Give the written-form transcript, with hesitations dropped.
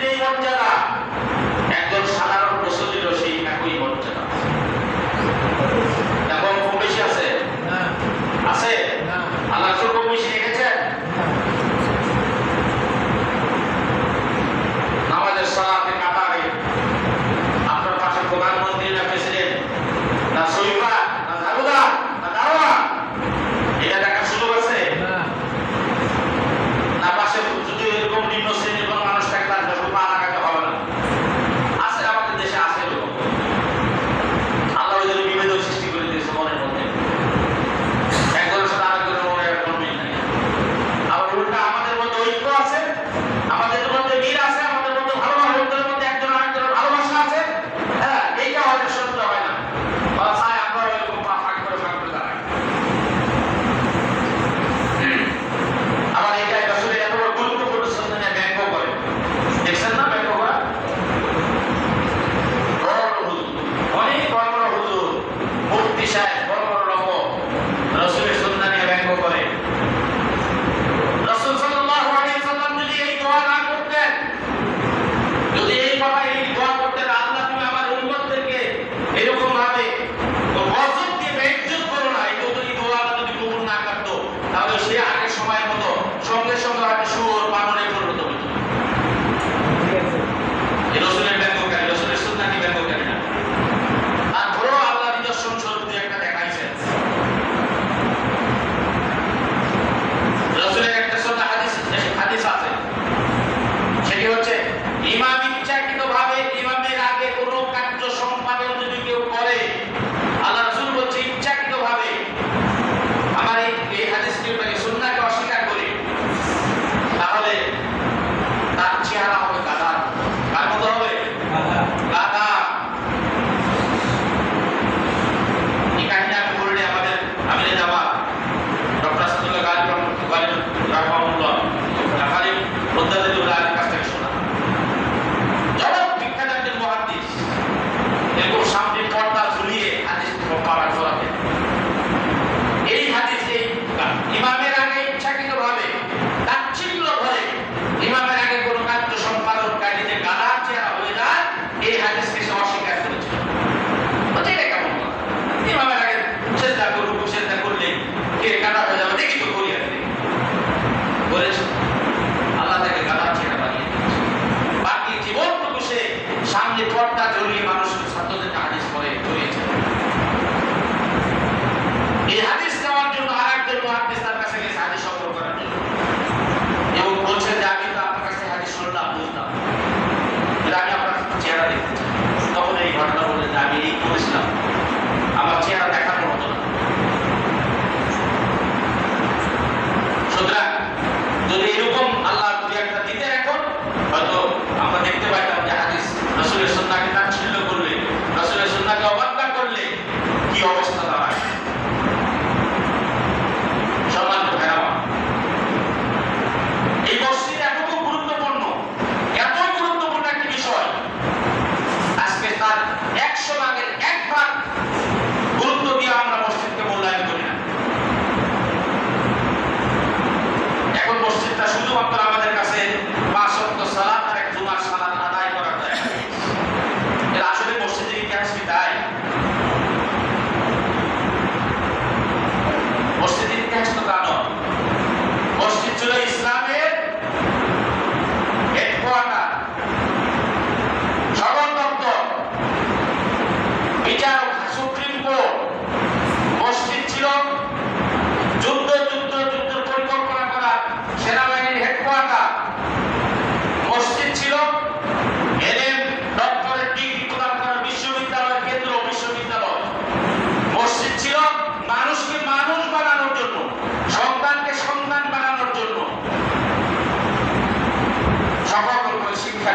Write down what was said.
যে মর্যাদা একজন সাধারণ মুসল্লিরও সেই একই মর্যাদা। এখন কম বেশি আছে? আছে? আল্লাহ রাসূল কম বেশি রেখেছেন? আমাদের সালাতে কাতারে আপনার পাশে প্রধানমন্ত্রী না প্রেসিডেন্ট না সৈফা না ঝাড়ুদা না দাওয়া এটা দেখার সুযোগ আছে? না পাশে যদি এরকম নিম্ন শ্রেণীর কোনো মানুষ থাকে তার যখন পা লাগাতে হবে না। আছে, আমাদের দেশে আছে এরকম। আল্লাহ ওই জন্য বিভেদ সৃষ্টি করে দিয়েছে মনের মধ্যে, একজনের সাথে আরেকজনের মনে এখন মিল নাই। আবার উল্টা আমাদের মধ্যে ঐক্য আছে, আমাদের মধ্যে মিল আছে, আমাদের মধ্যে ভালোবাসার মধ্যে একজন আরেকজনের ভালোবাসা আছে। হ্যাঁ, এইটা অনেক সত্য হয় না। চাই আমরা এরকম পা ফাঁক করে দাঁড়াই। আবার এইটাই আসলে এত বড় গুরুত্বপূর্ণ সন্ধান ব্যঙ্গ করে, দেখছেন না ব্যঙ্গ করা? বড় হুজুর, অনেক বড় বড় হুজুর, মুফতি সাহেব, বড় বড় লোক রাসূলের সুন্নাহ নিয়ে ব্যঙ্গ করে। রাসূল সাল্লাল্লাহু আলাইহি ওয়াসাল্লাম যদি এই দোয়া না করতেন, যদি এই কথা এই দোয়া করতেন, আল্লাহ তুমি আমার উম্মতদেরকে এরকম ভাবে গজব দিয়ে বেইজ্জত করো না, এই দোয়া যদি কবুল না করতো তাহলে সে আগের সময়ের মতো সঙ্গে সঙ্গে হয়তো সুর পালনে পরিণত হতো। এই রাসূলের ব্যঙ্গকারী, রাসূলের সুন্নাহ নিয়ে ব্যঙ্গকারী না। তারপরেও আল্লাহ নিদর্শন স্বরূপ দিয়ে একটা দেখাইছেন। রাসূলের একটা সুন্নাহ হাদিস আছে, সেটি হচ্ছে ইমাম ইচ্ছাকৃতভাবে ইমামের আগে কোনো কার্য সম্পাদন যদি কেউ করে, আল্লাহ রাসূল বলছে ইচ্ছাকৃতভাবে আমার এই হাদিসটি সুন্নাহকে অস্বীকার করে, তাহলে তার চেহারা হবে গাধা। কার মতো হবে? গাধা। এই কাহিনী আমি বললে আমাদের আমিরে জামাত ডক্টর সাদুল্লাহ গাজী রাহমাহুল্লাহ ঢাকার মুদ্দাদিরুল আলীর কাছ থেকে শোনা। জবাব বিখ্যাত একজন মুহাদ্দিস এরকম সামনে পর্দা ঝুলিয়ে হাদিস পাঠ করাতেন। এই হাদিসে ইমামের আগে ইচ্ছাকৃতভাবে তাচ্ছিল্য করে ইমামের আগে কোনো কার্য সম্পাদনকারী যে গাধার চেহারা হয়ে যায়, এই হাদিসকে সে অস্বীকার করেছিল। বলছে এটা কেমন কথা? ইমামের আগে সেজদা করুক, সেজদা করলে কে গাধা হয়ে যাবে? দেখি তো করি আর বলেছে আল্লাহ তাকে গাধার চেহারা বানিয়ে দিয়েছে। বাকি জীবনটুকু সে সামনে পর্দা ঝুলিয়ে মানুষের ছাত্রদেরকে হাদিস পড়ে চলেছে। এই হাদিস নেওয়ার জন্য আরেকজন মুহাদ্দিস তার কাছে গেছে হাদিস সংগ্রহ করার জন্য, এবং বলছেন যে আমি তো আপনার কাছে হাদিস শুনলাম, বুঝলাম, আমি আপনার চেহারা দেখতে চাই। তখন এই ঘটনা বললেন যে আমি এই করেছিলাম, আমার চেহারা দেখানোর মতো না। সুতরাং যদি এরকম আল্লাহ দুই একটা দিতেন এখন, হয়তো আমরা দেখতে পাইতাম যে হাদিস রাসূলের সুন্নাহকে তাচ্ছিল্য করলে, রাসূলের সুন্নাহকে অবজ্ঞা করলে কি অবস্থা দাঁড়ায়। সম্মানিত ভাইরা, এই মসজিদ এত গুরুত্বপূর্ণ, এত গুরুত্বপূর্ণ একটি বিষয়, আজকে তার 100 ভাগের 1 ভাগ গুরুত্ব দিয়ে আমরা মসজিদকে মূল্যায়ন করি না। এখন মসজিদটা শুধুমাত্র আমাদের কাছে 5 ওয়াক্ত সালাত আর এক জুমার সালাত আদায় করার জায়গা। এর আসলে মসজিদের ইতিহাস কি তাই? মসজিদের ইতিহাস তো তা নয়। মসজিদ ছিল ইসলামের হেডকোয়ার্টার, সদর দপ্তর, বিচারক, সুপ্রিম কোর্ট। মসজিদ ছিল যুদ্ধের পরিকল্পনা করা সেনাবাহিনীর হেডকোয়ার্টার। মসজিদ ছিল এলএম ডক্টরেট ডিগ্রি প্রদান করার বিশ্ববিদ্যালয়ের কেন্দ্র, বিশ্ববিদ্যালয়। মসজিদ ছিল মানুষকে মানুষ বানানোর জন্য, সন্তানকে সন্তান বানানোর জন্য, সকল শিক্ষা